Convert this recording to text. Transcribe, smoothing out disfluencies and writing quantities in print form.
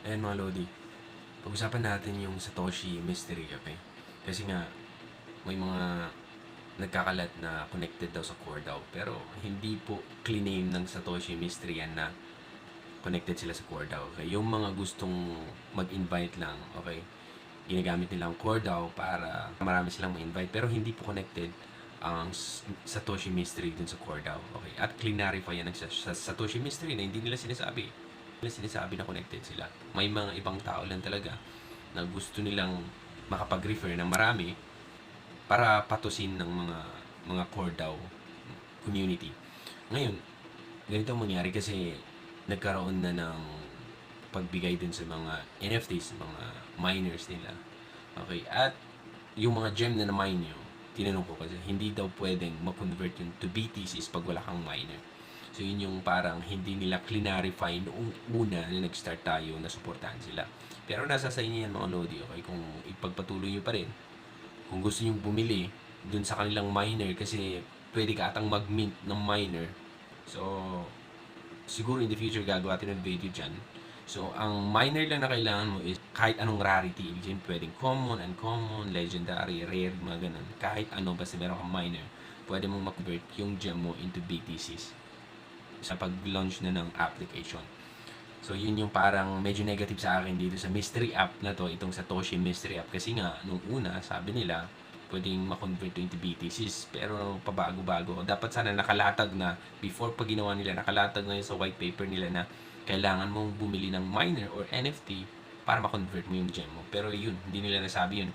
Ayan mga Lodi, pag-usapan natin yung Satoshi Mystery, okay? Kasi nga, may mga nagkakalat na connected daw sa core daw. Pero hindi po claim ng Satoshi Mystery yan na connected sila sa core DAO. Okay? Yung mga gustong mag-invite lang, okay? Ginagamit nila ang core DAO para marami silang ma-invite. Pero hindi po connected ang Satoshi Mystery dun sa core DAO. Okay? At clarify yan ng Satoshi Mystery na hindi nila sinasabi na connected sila. May mga ibang tao lang talaga na gusto nilang makapag-refer ng marami para patusin ng mga core DAO community. Ngayon, ganito ang mangyari kasi nagkaroon na ng pagbigay din sa mga NFTs, mga miners nila. Okay, at yung mga gem na na-mine nyo, tinanong ko kasi, hindi daw pwedeng ma-convert yun to BTCs pag wala kang miner. So yun yung parang hindi nila clarify noong una na nag-start tayo na suportahan sila. Pero nasa sa inyo yan mga Lodi, okay? Kung ipagpatuloy nyo pa rin, kung gusto nyo bumili dun sa kanilang miner kasi pwede ka atang mag-mint ng miner. So, siguro in the future gagawa natin ng video dyan. So, ang minor lang na kailangan mo is kahit anong rarity. Ibig sabihin, pwedeng common, uncommon, legendary, rare, mga ganun. Kahit ano, basta meron kang minor, pwede mong mag-convert yung gem mo into BTCs sa pag-launch na ng application. So, yun yung parang medyo negative sa akin dito sa mystery app na to, itong Satoshi mystery app. Kasi nga, nung una, sabi nila, pwedeng ma-convert to into BTCs. Pero pabago-bago. Dapat sana nakalatag na, before pa ginawa nila, nakalatag na yun sa white paper nila na kailangan mong bumili ng miner or NFT para ma-convert mo yung gem mo. Pero yun, hindi nila nasabi yun.